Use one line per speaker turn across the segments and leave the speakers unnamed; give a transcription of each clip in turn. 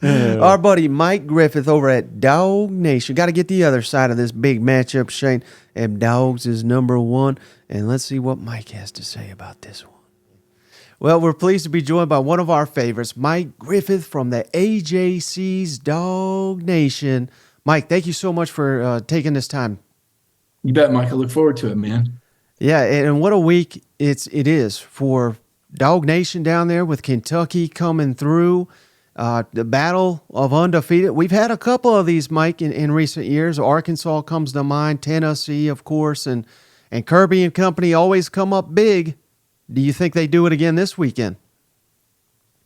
Our buddy Mike Griffith over at DawgNation. Got to get the other side of this big matchup, Shane. And Dogs is number one. And let's see what Mike has to say about this one. Well, we're pleased to be joined by one of our favorites, Mike Griffith from the AJC's DawgNation. Mike, thank you so much for taking this time.
You bet, Mike. I look forward to it, man.
Yeah, and what a week it is for DawgNation down there with Kentucky coming through. The battle of undefeated. We've had a couple of these, Mike, in recent years. Arkansas comes to mind, Tennessee, of course, and Kirby and company always come up big. Do you think they do it again this weekend?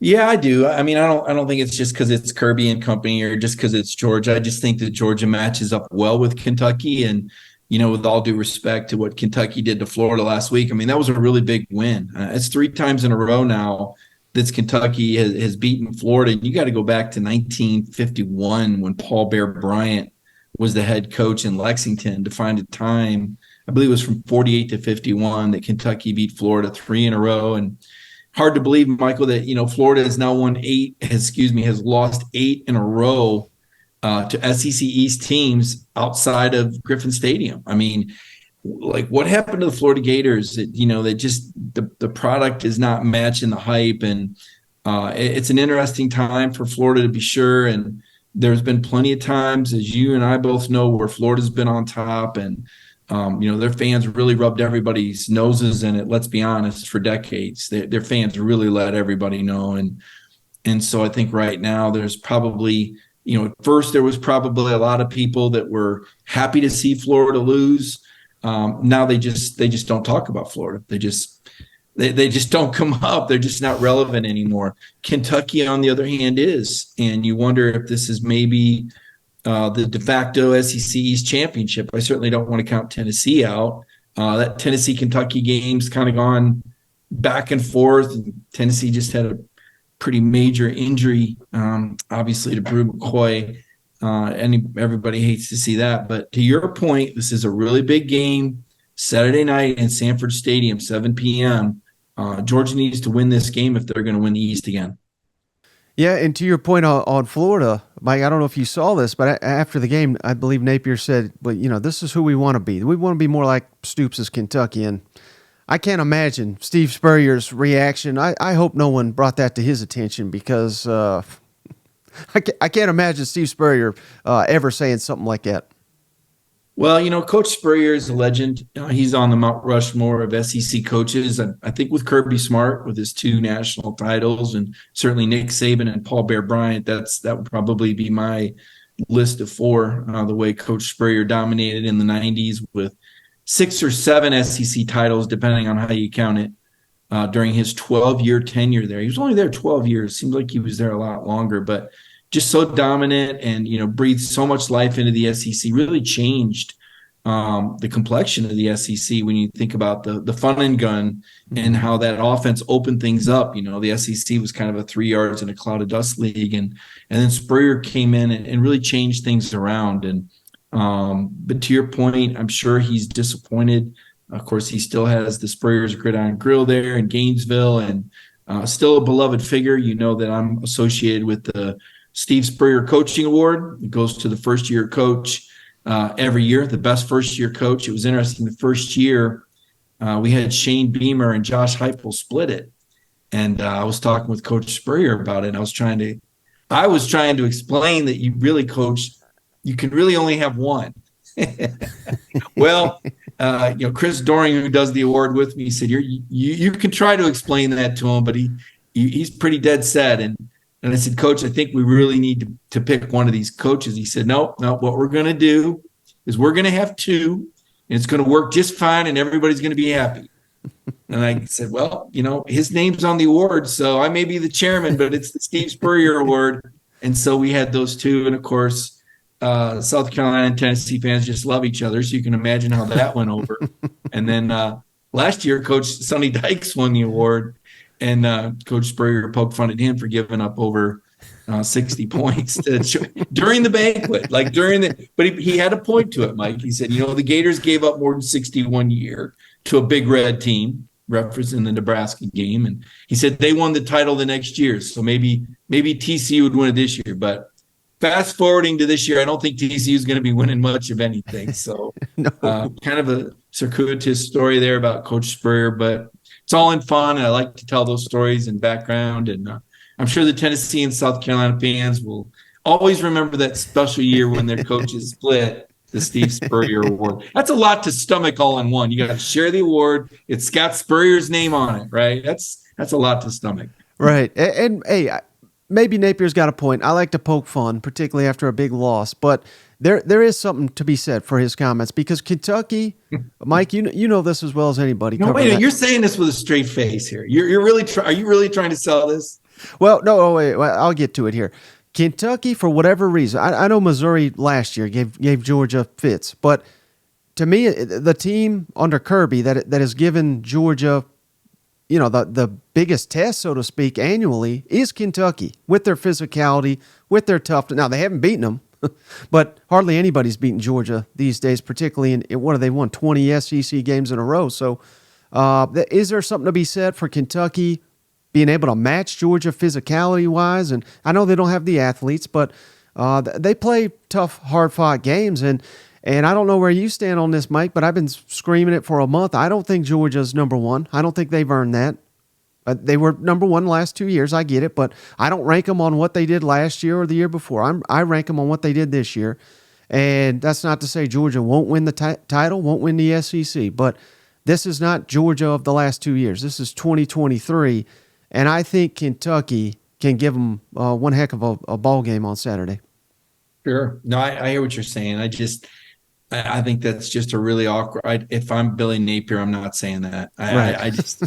Yeah, I do. I mean, I don't think it's just because it's Kirby and company or just because it's Georgia. I just think that Georgia matches up well with Kentucky. And, with all due respect to what Kentucky did to Florida last week, I mean, that was a really big win. It's 3 times in a row now that Kentucky has beaten Florida. You got to go back to 1951 when Paul Bear Bryant was the head coach in Lexington to find a time. I believe it was from 48 to 51 that Kentucky beat Florida 3 in a row. And hard to believe, Michael, that, Florida has now has lost 8 in a row to SEC East teams outside of Griffith Stadium. I mean, like, what happened to the Florida Gators? That just the product is not matching the hype. And it's an interesting time for Florida to be sure. And there's been plenty of times, as you and I both know, where Florida's been on top and, their fans really rubbed everybody's noses in it. Let's be honest, for decades, their fans really let everybody know. And so I think right now there's probably, at first there was probably a lot of people that were happy to see Florida lose. Now they just don't talk about Florida. They just don't come up. They're just not relevant anymore. Kentucky, on the other hand, is. And you wonder if this is maybe the de facto SEC East championship. I certainly don't want to count Tennessee out. That Tennessee-Kentucky game's kind of gone back and forth. And Tennessee just had a pretty major injury, obviously, to Brew McCoy. Everybody hates to see that. But to your point, this is a really big game. Saturday night in Sanford Stadium, 7 p.m. Georgia needs to win this game if they're going to win the East again.
Yeah, and to your point on Florida, Mike, I don't know if you saw this, but after the game, I believe Napier said, "But this is who we want to be. We want to be more like Stoops' Kentucky." And I can't imagine Steve Spurrier's reaction. I hope no one brought that to his attention because I can't imagine Steve Spurrier ever saying something like that.
Well, Coach Spurrier is a legend. He's on the Mount Rushmore of SEC coaches. I think with Kirby Smart, with his 2 national titles, and certainly Nick Saban and Paul Bear Bryant, that would probably be my list of 4. The way Coach Spurrier dominated in the 90s with 6 or 7 SEC titles, depending on how you count it, during his 12-year tenure there. He was only there 12 years. Seems like he was there a lot longer, but just so dominant and, breathed so much life into the SEC, really changed the complexion of the SEC when you think about the fun and gun and how that offense opened things up. The SEC was kind of a 3 yards in a cloud of dust league. And then Spurrier came in and really changed things around. And but to your point, I'm sure he's disappointed. Of course, he still has the Spurrier's Gridiron Grill there in Gainesville and still a beloved figure. That I'm associated with the Steve Spurrier Coaching Award. It goes to the first-year coach every year, the best first-year coach. It was interesting. The first year, we had Shane Beamer and Josh Heupel split it. And I was talking with Coach Spurrier about it. And I was trying to explain that you can really only have one. Well, Chris Doring, who does the award with me, said, you can try to explain that to him, but he's pretty dead set. And I said, Coach, I think we really need to pick one of these coaches. He said, no, what we're going to do is we're going to have 2, and it's going to work just fine, and everybody's going to be happy. And I said, well, his name's on the award, so I may be the chairman, but it's the Steve Spurrier Award. And so we had those 2. And, of course, South Carolina and Tennessee fans just love each other, so you can imagine how that went over. And then last year, Coach Sonny Dykes won the award. And Coach Spurrier poked fun at him for giving up over 60 points during the banquet, but he had a point to it, Mike. He said, the Gators gave up more than 60 one year to a Big Red team. referencing the Nebraska game, and he said they won the title the next year, so maybe TCU would win it this year. But fast forwarding to this year, I don't think TCU is going to be winning much of anything. So,
No.
kind of a circuitous story there about Coach Spurrier, but it's all in fun, and I like to tell those stories and background. And I'm sure the Tennessee and South Carolina fans will always remember that special year when their coaches split the Steve Spurrier Award. That's a lot to stomach all in one. You got to share the award. It's got Spurrier's name on it, right? That's a lot to stomach.
Right. And hey, maybe Napier's got a point. I like to poke fun, particularly after a big loss, but there is something to be said for his comments because Kentucky, Mike, you know this as well as anybody.
No, wait, you're saying this with a straight face here. You're really are you really trying to sell this?
Well, no, wait, I'll get to it here. Kentucky, for whatever reason, I know Missouri last year gave Georgia fits, but to me, the team under Kirby that has given Georgia, the biggest test, so to speak, annually is Kentucky with their physicality, with their toughness. Now, they haven't beaten them, but hardly anybody's beaten Georgia these days, particularly in what have they won, 20 SEC games in a row. So is there something to be said for Kentucky being able to match Georgia physicality-wise? And I know they don't have the athletes, but they play tough, hard-fought games. And I don't know where you stand on this, Mike, but I've been screaming it for a month. I don't think Georgia's number one. I don't think they've earned that. They were number one the last 2 years. I get it, but I don't rank them on what they did last year or the year before. I rank them on what they did this year. And that's not to say Georgia won't win the title, won't win the SEC, but this is not Georgia of the last 2 years. This is 2023. And I think Kentucky can give them one heck of a ball game on Saturday.
Sure. No, I hear what you're saying. I think that's just a really awkward. If I'm Billy Napier, I'm not saying that. I just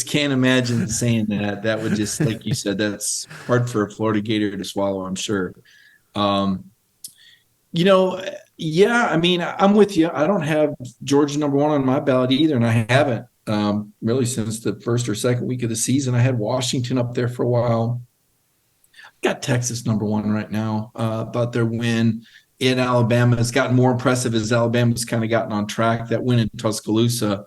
can't imagine saying that. That would just, like you said, that's hard for a Florida Gator to swallow, I'm sure. Yeah, I mean, I'm with you. I don't have Georgia number one on my ballot either, and I haven't. Really since the first or second week of the season. I had Washington up there for a while. Got Texas number one right now. About their win in Alabama has gotten more impressive as Alabama's kind of gotten on track. That win in Tuscaloosa.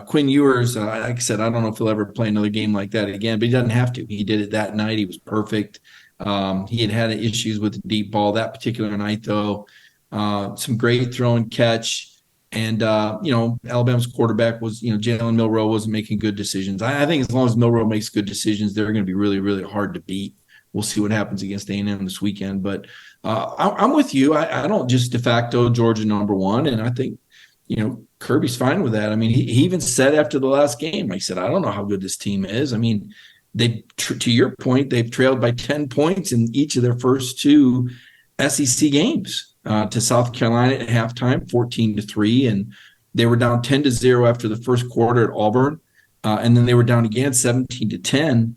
Quinn Ewers, like I said, I don't know if he'll ever play another game like that again, but he doesn't have to. He did it that night. He was perfect. He had issues with the deep ball that particular night, though. Some great throw and catch. And, Alabama's quarterback was, Jalen Milroe wasn't making good decisions. I think as long as Milroe makes good decisions, they're going to be really, really hard to beat. We'll see what happens against A&M this weekend. But I'm with you. I don't just de facto Georgia number one. And I think, Kirby's fine with that. I mean, he even said after the last game, he said, I don't know how good this team is. I mean, to your point, they've trailed by 10 points in each of their first two SEC games. To South Carolina at halftime, 14-3, and they were down 10-0 after the first quarter at Auburn, and then they were down again 17-10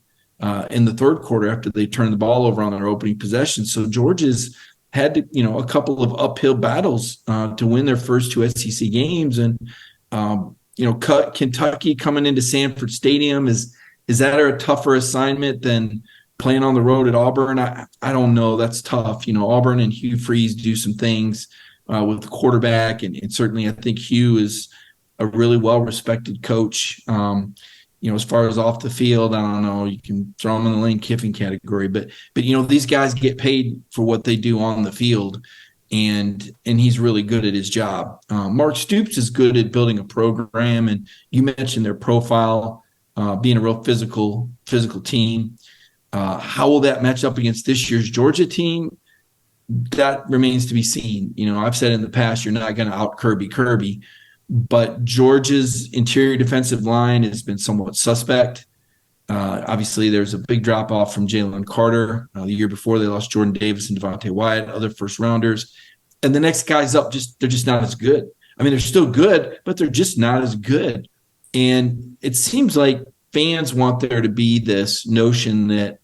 in the third quarter after they turned the ball over on their opening possession. So Georgia's had to, a couple of uphill battles to win their first two SEC games, and Kentucky coming into Sanford Stadium is that a tougher assignment than playing on the road at Auburn? I don't know. That's tough. Auburn and Hugh Freeze do some things with the quarterback. And certainly I think Hugh is a really well-respected coach. As far as off the field, I don't know. You can throw him in the Lane Kiffin category. But these guys get paid for what they do on the field. And he's really good at his job. Mark Stoops is good at building a program. And you mentioned their profile, being a real physical team. How will that match up against this year's Georgia team? That remains to be seen. I've said in the past, you're not going to out Kirby, but Georgia's interior defensive line has been somewhat suspect. Obviously, there's a big drop off from Jalen Carter. The year before, they lost Jordan Davis and Devontae Wyatt, other first rounders. And the next guys up, they're just not as good. I mean, they're still good, but they're just not as good. And it seems like fans want there to be this notion that,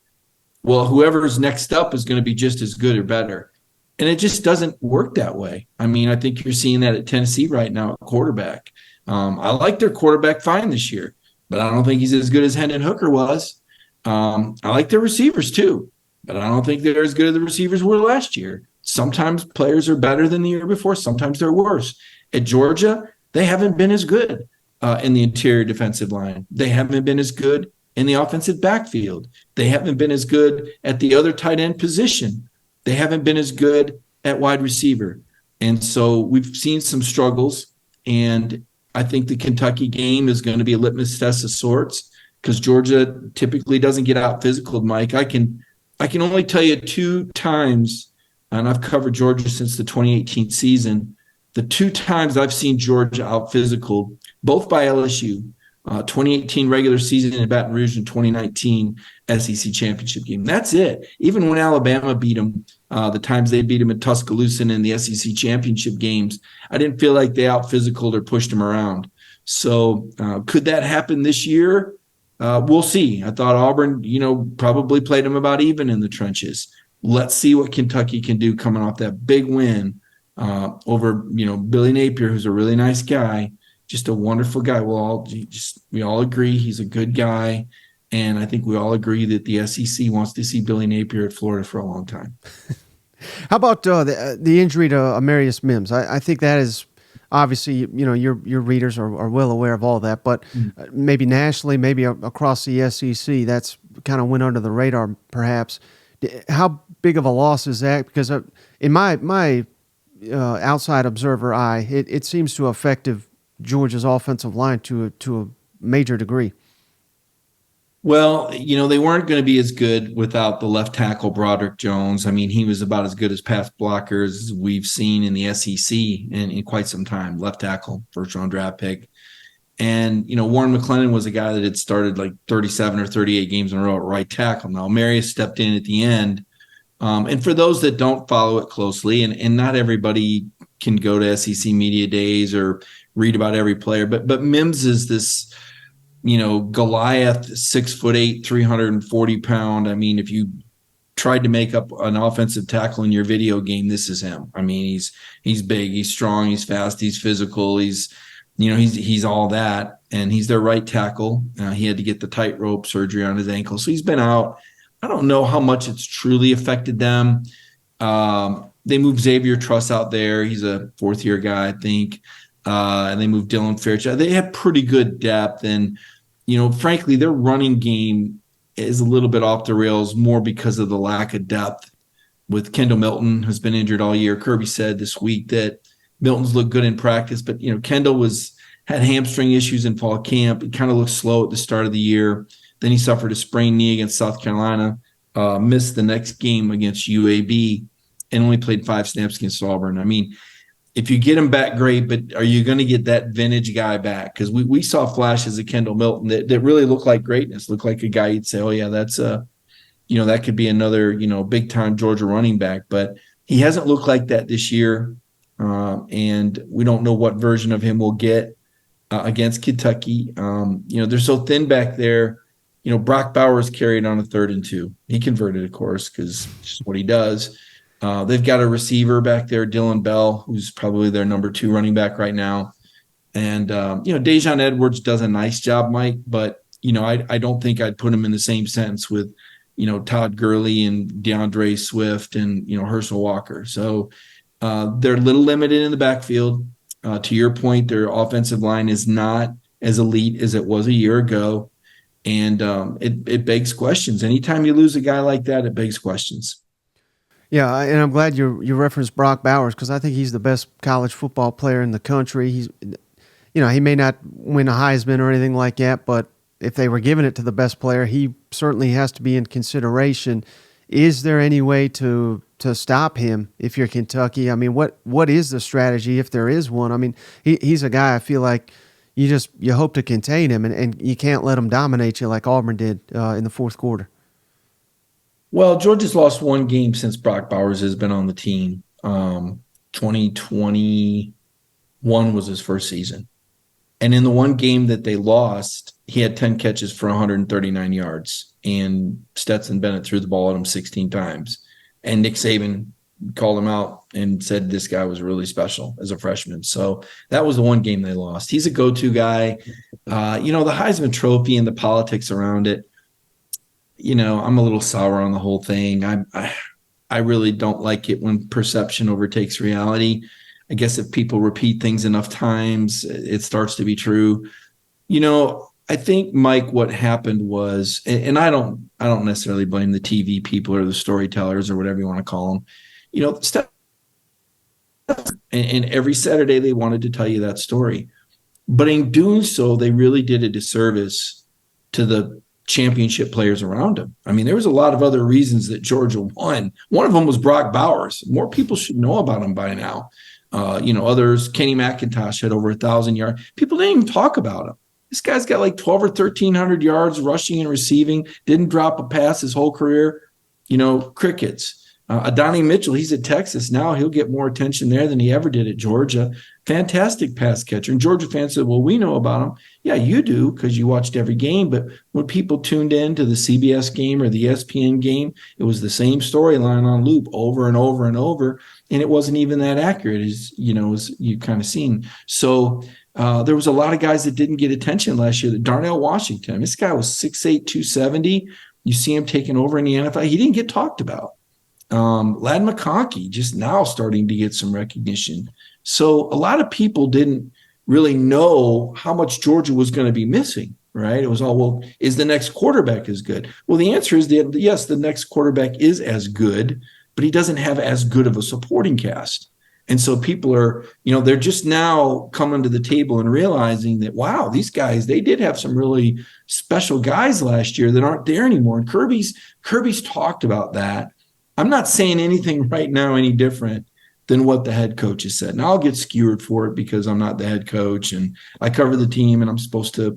well, whoever's next up is going to be just as good or better. And it just doesn't work that way. I mean, I think you're seeing that at Tennessee right now at quarterback. I like their quarterback fine this year, but I don't think he's as good as Hendon Hooker was. I like their receivers too, but I don't think they're as good as the receivers were last year. Sometimes players are better than the year before. Sometimes they're worse. At Georgia, they haven't been as good. in the interior defensive line. They haven't been as good in the offensive backfield. They haven't been as good at the other tight end position. They haven't been as good at wide receiver. And so we've seen some struggles. And I think the Kentucky game is going to be a litmus test of sorts because Georgia typically doesn't get out physical, Mike. I can only tell you 2 times, and I've covered Georgia since the 2018 season. The 2 times I've seen Georgia out physical, both by LSU, 2018 regular season in Baton Rouge and 2019 SEC championship game. That's it. Even when Alabama beat them, the times they beat them at Tuscaloosa in the SEC championship games, I didn't feel like they out physicaled or pushed them around. So could that happen this year? We'll see. I thought Auburn, probably played them about even in the trenches. Let's see what Kentucky can do coming off that big win over, Billy Napier, who's a really nice guy, just a wonderful guy. We all agree he's a good guy, and I think we all agree that the SEC wants to see Billy Napier at Florida for a long time.
How about the injury to Amarius Mims? I think that is obviously, your readers are well aware of all that, but maybe nationally, maybe across the SEC, that's kind of went under the radar, perhaps. How big of a loss is that? Because in my outside observer eye, it seems to affect Georgia's offensive line to a major degree.
Well, they weren't going to be as good without the left tackle, Broderick Jones. I mean, he was about as good as pass blockers as we've seen in the SEC in quite some time. Left tackle, first-round draft pick. And, Warren McClendon was a guy that had started like 37 or 38 games in a row at right tackle. Now, Marius stepped in at the end. And for those that don't follow it closely, and not everybody can go to SEC media days or read about every player, but Mims is this – Goliath, 6'8", 340 pound. I mean, if you tried to make up an offensive tackle in your video game, this is him. I mean, he's big, he's strong, he's fast, he's physical, he's all that, and he's their right tackle. He had to get the tightrope surgery on his ankle, so he's been out. I don't know how much it's truly affected them. They moved Xavier Truss out there. He's a 4th-year guy, I think. And they moved Dylan Fairchild. They have pretty good depth. And, frankly, their running game is a little bit off the rails more because of the lack of depth with Kendall Milton, who's been injured all year. Kirby said this week that Milton's looked good in practice, but, Kendall had hamstring issues in fall camp. He kind of looked slow at the start of the year. Then he suffered a sprained knee against South Carolina, missed the next game against UAB, and only played 5 snaps against Auburn. I mean, if you get him back, great, but are you going to get that vintage guy back? Because we saw flashes of Kendall Milton that really looked like greatness, looked like a guy you'd say, oh, yeah, that's that could be another, big-time Georgia running back. But he hasn't looked like that this year, and we don't know what version of him we'll get against Kentucky. They're so thin back there. Brock Bowers carried on a 3rd and 2. He converted, of course, because it's just what he does. They've got a receiver back there, Dylan Bell, who's probably their number 2 running back right now. And, Dejon Edwards does a nice job, Mike, but, I don't think I'd put him in the same sentence with, Todd Gurley and DeAndre Swift and, Herschel Walker. So they're a little limited in the backfield. To your point, their offensive line is not as elite as it was a year ago. And it begs questions. Anytime you lose a guy like that, it begs questions.
Yeah, and I'm glad you referenced Brock Bowers because I think he's the best college football player in the country. He may not win a Heisman or anything like that, but if they were giving it to the best player, he certainly has to be in consideration. Is there any way to stop him if you're Kentucky? I mean, what is the strategy if there is one? I mean, he's a guy I feel like you hope to contain him, and you can't let him dominate you like Auburn did in the 4th quarter.
Well, Georgia's lost 1 game since Brock Bowers has been on the team. 2021 was his first season. And in the 1 game that they lost, he had 10 catches for 139 yards. And Stetson Bennett threw the ball at him 16 times. And Nick Saban called him out and said this guy was really special as a freshman. So that was the 1 game they lost. He's a go-to guy. The Heisman Trophy and the politics around it, I'm a little sour on the whole thing. I really don't like it when perception overtakes reality. I guess if people repeat things enough times, it starts to be true. I think, Mike, what happened was, and I don't necessarily blame the TV people or the storytellers or whatever you want to call them. Steph, and every Saturday they wanted to tell you that story, but in doing so, they really did a disservice to the championship players around him. I mean, there was a lot of other reasons that Georgia won. One of them was Brock Bowers. More people should know about him by now. Others, Kenny McIntosh had over 1,000 yards. People didn't even talk about him. This guy's got like 12 or 1,300 yards rushing and receiving, didn't drop a pass his whole career. Crickets. Adonai Mitchell, he's at Texas now. He'll get more attention there than he ever did at Georgia. Fantastic pass catcher. And Georgia fans said, well, we know about him. Yeah, you do because you watched every game. But when people tuned in to the CBS game or the ESPN game, it was the same storyline on loop over and over and over. And it wasn't even that accurate, as you've kind of seen. So there was a lot of guys that didn't get attention last year. Darnell Washington, this guy was 6'8", 270. You see him taking over in the NFL. He didn't get talked about. Lad McConkey just now starting to get some recognition. So a lot of people didn't really know how much Georgia was going to be missing, right? It was all, well, is the next quarterback as good? Well, the answer is that, yes, the next quarterback is as good, but he doesn't have as good of a supporting cast. And so people are, they're just now coming to the table and realizing that, wow, these guys, they did have some really special guys last year that aren't there anymore. And Kirby's talked about that. I'm not saying anything right now any different than what the head coach has said. Now I'll get skewered for it because I'm not the head coach and I cover the team and I'm supposed to,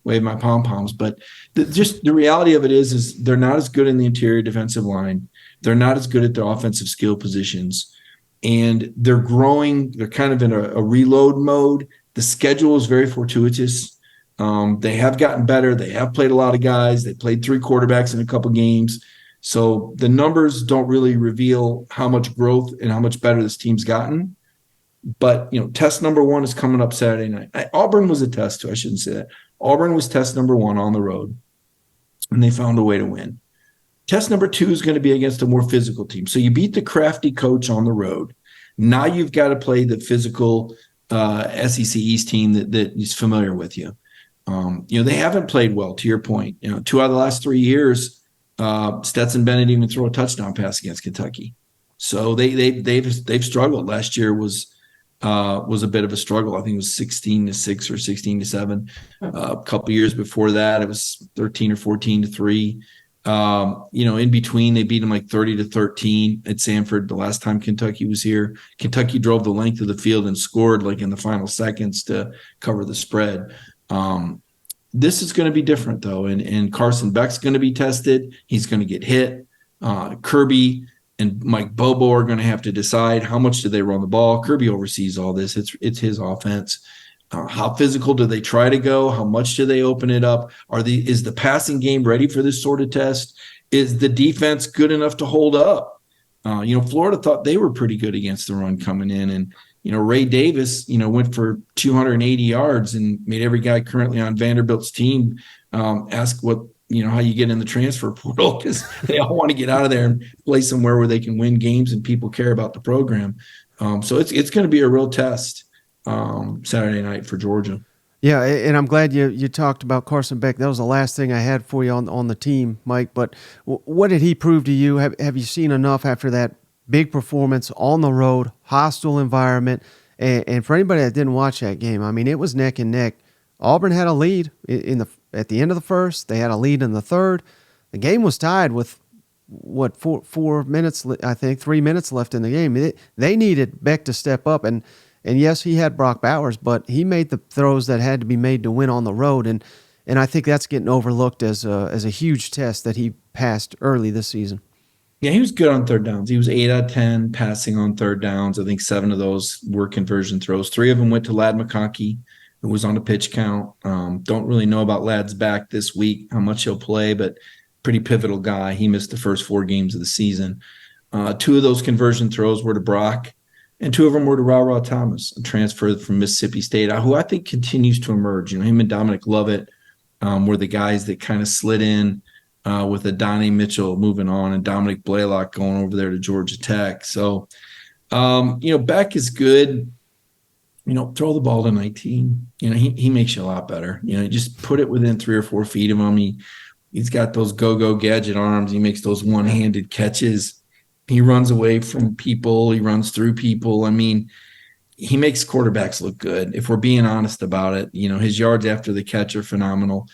wave my pom-poms. But just the reality of it is they're not as good in the interior defensive line. They're not as good at their offensive skill positions. And they're growing. They're kind of in a reload mode. The schedule is very fortuitous. They have gotten better. They have played a lot of guys. They played 3 quarterbacks in a couple games. So the numbers don't really reveal how much growth and how much better this team's gotten. But, test number 1 is coming up Saturday night. Auburn was a test, too. I shouldn't say that. Auburn was test number 1 on the road, and they found a way to win. Test number 2 is going to be against a more physical team. So you beat the crafty coach on the road. Now you've got to play the physical SEC East team that is familiar with you. They haven't played well, to your point. 2 out of the last 3 years, Stetson Bennett didn't even throw a touchdown pass against Kentucky. So they've struggled. Last year was a bit of a struggle. I think it was 16-6 or 16-7. A couple years before that, it was 13 or 14-3. In between, they beat them like 30-13 at Sanford the last time Kentucky was here. Kentucky drove the length of the field and scored like in the final seconds to cover the spread. This is going to be different, though, and Carson Beck's going to be tested. He's going to get hit. Kirby and Mike Bobo are going to have to decide how much do they run the ball. Kirby oversees all this. It's his offense. How physical do they try to go? How much do they open it up? Is the passing game ready for this sort of test? Is the defense good enough to hold up? Florida thought they were pretty good against the run coming in, and Ray Davis, went for 280 yards and made every guy currently on Vanderbilt's team ask how you get in the transfer portal because they all want to get out of there and play somewhere where they can win games and people care about the program. So it's going to be a real test Saturday night for Georgia.
Yeah, and I'm glad you talked about Carson Beck. That was the last thing I had for you on the team, Mike. But what did he prove to you? Have you seen enough after that big performance on the road, hostile environment? And for anybody that didn't watch that game, I mean, it was neck and neck. Auburn had a lead at the end of the first. They had a lead in the third. The game was tied with, 4 minutes, I think, 3 minutes left in the game. They needed Beck to step up. And yes, he had Brock Bowers, but he made the throws that had to be made to win on the road. And I think that's getting overlooked as a huge test that he passed early this season.
Yeah, he was good on third downs. He was 8 out of 10 passing on third downs. I think 7 of those were conversion throws. 3 of them went to Lad McConkey, who was on a pitch count. Don't really know about Lad's back this week, how much he'll play, but pretty pivotal guy. He missed the first 4 games of the season. 2 of those conversion throws were to Brock, and 2 of them were to Ra Thomas, a transfer from Mississippi State, who I think continues to emerge. Him and Dominic Lovett were the guys that kind of slid in with Adonai Mitchell moving on and Dominic Blaylock going over there to Georgia Tech. So, Beck is good. throw the ball to 19. He makes you a lot better. Just put it within 3 or 4 feet of him. He's got those go-go gadget arms. He makes those one-handed catches. He runs away from people. He runs through people. I mean, he makes quarterbacks look good. If we're being honest about it, his yards after the catch are phenomenal.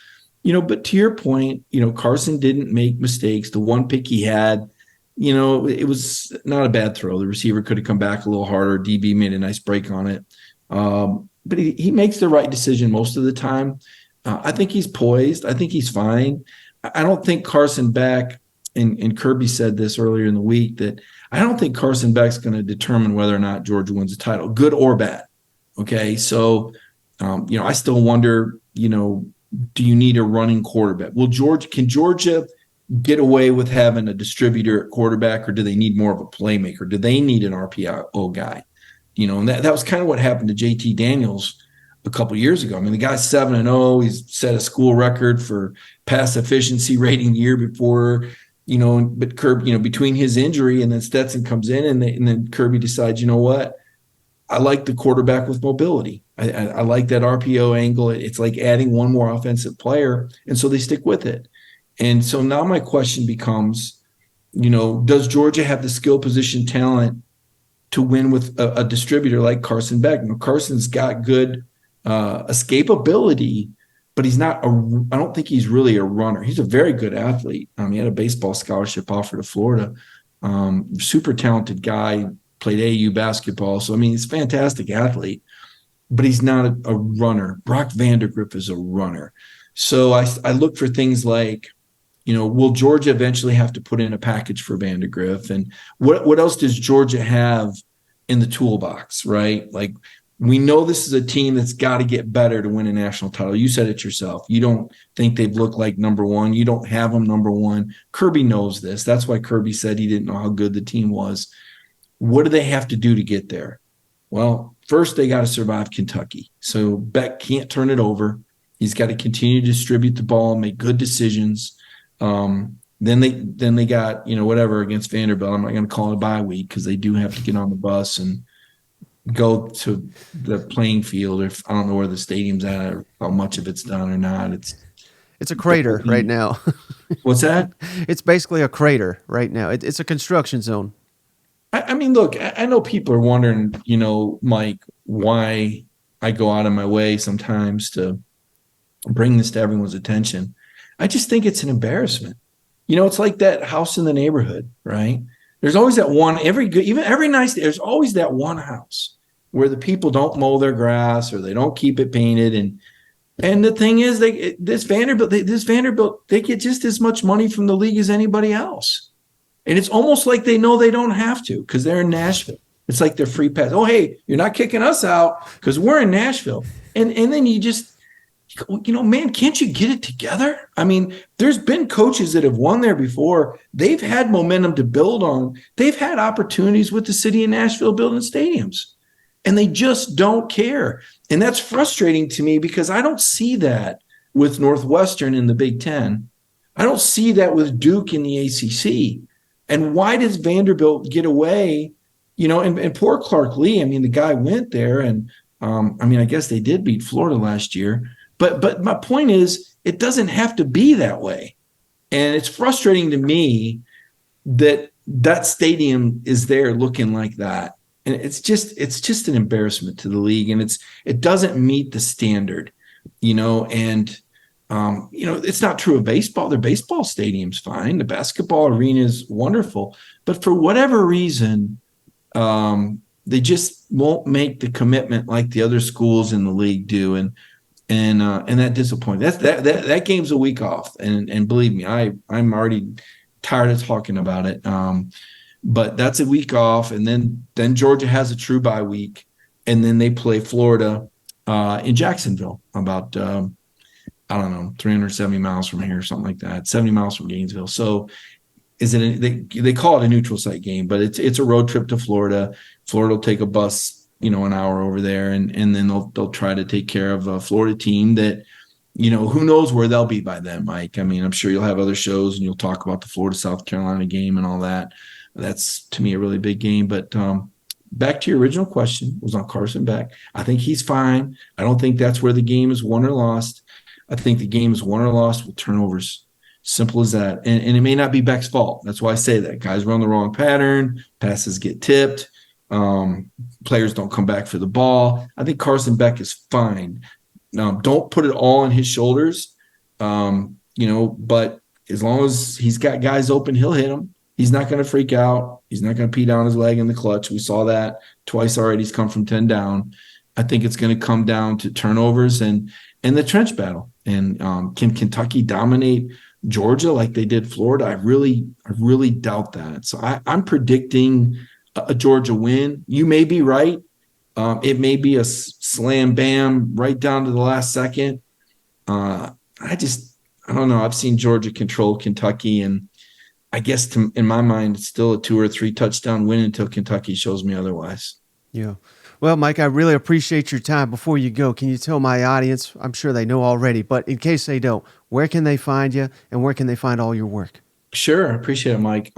But to your point, Carson didn't make mistakes. The one pick he had, it was not a bad throw. The receiver could have come back a little harder. DB made a nice break on it. But he makes the right decision most of the time. I think he's poised. I think he's fine. I don't think Carson Beck, and Kirby said this earlier in the week, that I don't think Carson Beck's going to determine whether or not Georgia wins a title, good or bad. Okay. So, I still wonder, do you need a running quarterback? Can Georgia get away with having a distributor at quarterback, or do they need more of a playmaker? Do they need an RPO guy? And that was kind of what happened to JT Daniels a couple of years ago. I mean, the guy's 7-0. He's set a school record for pass efficiency rating the year before, but Kirby, between his injury and then Stetson comes in, and then Kirby decides, you know what? I like the quarterback with mobility. I like that RPO angle. It's like adding one more offensive player. And so they stick with it. And so now my question becomes, does Georgia have the skill position talent to win with a distributor like Carson Beck? Carson's got good escapability, but he's not I don't think he's really a runner. He's a very good athlete. He had a baseball scholarship offer to Florida. Super talented guy, played AAU basketball. So, he's a fantastic athlete, but he's not a runner. Brock Vandegrift is a runner. So I look for things like, will Georgia eventually have to put in a package for Vandegrift? And what else does Georgia have in the toolbox, right? Like, we know this is a team that's got to get better to win a national title. You said it yourself. You don't think they've looked like number one. You don't have them number one. Kirby knows this. That's why Kirby said he didn't know how good the team was. What do they have to do to get there? Well, first they got to survive Kentucky. So Beck can't turn it over. He's got to continue to distribute the ball, make good decisions. Then they got, whatever against Vanderbilt. I'm not going to call it a bye week because they do have to get on the bus and go to the playing field. If I don't know where the stadium's at or how much of it's done or not.
It's a crater right now.
What's that?
It's basically a crater right now. It's a construction zone.
Look, I know people are wondering, Mike, why I go out of my way sometimes to bring this to everyone's attention. I just think it's an embarrassment. It's like that house in the neighborhood, right? There's always that one, every nice day, there's always that one house where the people don't mow their grass or they don't keep it painted. And the thing is, this Vanderbilt, they get just as much money from the league as anybody else. And it's almost like they know they don't have to because they're in Nashville. It's like they're free pass. Oh, hey, you're not kicking us out because we're in Nashville. And then you just, man, can't you get it together? There's been coaches that have won there before. They've had momentum to build on. They've had opportunities with the city of Nashville building stadiums, and they just don't care. And that's frustrating to me because I don't see that with Northwestern in the Big Ten. I don't see that with Duke in the ACC. And why does Vanderbilt get away? And poor Clark Lee, the guy went there, and I guess they did beat Florida last year. But my point is, it doesn't have to be that way. And it's frustrating to me that stadium is there looking like that. And it's just an embarrassment to the league. And it doesn't meet the standard, and it's not true of baseball. Their baseball stadium's fine. The basketball arena is wonderful. But for whatever reason, they just won't make the commitment like the other schools in the league do. And that disappointed. That game's a week off, and believe me, I'm already tired of talking about it. But that's a week off, and then Georgia has a true bye week, and then they play Florida in Jacksonville, about 370 miles from here, or something like that, 70 miles from Gainesville. So they call it a neutral site game, but it's a road trip to Florida. Florida will take a bus, an hour over there, and then they'll try to take care of a Florida team that, who knows where they'll be by then, Mike. I'm sure you'll have other shows and you'll talk about the Florida South Carolina game and all that. That's, to me, a really big game. But back to your original question, was on Carson Beck. I think he's fine. I don't think that's where the game is won or lost. I think the game is won or lost with turnovers. Simple as that. And it may not be Beck's fault. That's why I say that. Guys run the wrong pattern, passes get tipped, players don't come back for the ball. I think Carson Beck is fine. Don't put it all on his shoulders, but as long as he's got guys open, he'll hit them. He's not going to freak out. He's not going to pee down his leg in the clutch. We saw that twice already. He's come from 10 down. I think it's going to come down to turnovers and the trench battle. And can Kentucky dominate Georgia like they did Florida? I really doubt that. So I'm predicting a Georgia win. You may be right. It may be a slam bam right down to the last second. I don't know. I've seen Georgia control Kentucky, and I guess in my mind, it's still a 2 or 3 touchdown win until Kentucky shows me otherwise.
Yeah. Well, Mike, I really appreciate your time. Before you go, can you tell my audience, I'm sure they know already, but in case they don't, where can they find you and where can they find all your work?
Sure. I appreciate it, Mike.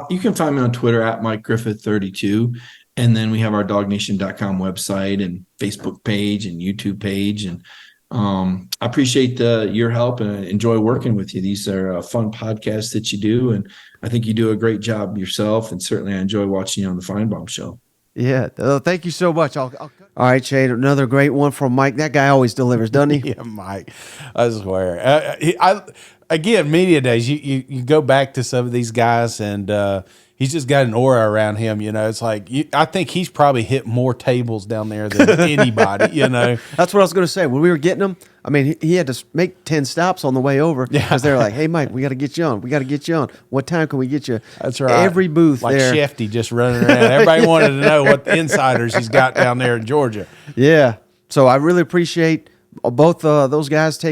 You can find me on Twitter at Mike Griffith 32. And then we have our DawgNation.com website and Facebook page and YouTube page. And I appreciate your help and I enjoy working with you. These are fun podcasts that you do. And I think you do a great job yourself. And certainly I enjoy watching you on the Feinbaum Show.
Yeah. Thank you so much. All right, Shane, another great one from Mike. That guy always delivers, doesn't he?
Yeah, Mike. I swear. Again, media days, you go back to some of these guys, and he's just got an aura around him. It's like I think he's probably hit more tables down there than anybody.
That's what I was going to say. When we were getting him, I mean, he had to make 10 stops on the way over because they're like, "Hey, Mike, we got to get you on. We got to get you on. What time can we get you?"
That's right.
Every booth
like
there,
Shefty just running around. Everybody wanted to know what the insiders he's got down there in Georgia.
Yeah. So I really appreciate both those guys taking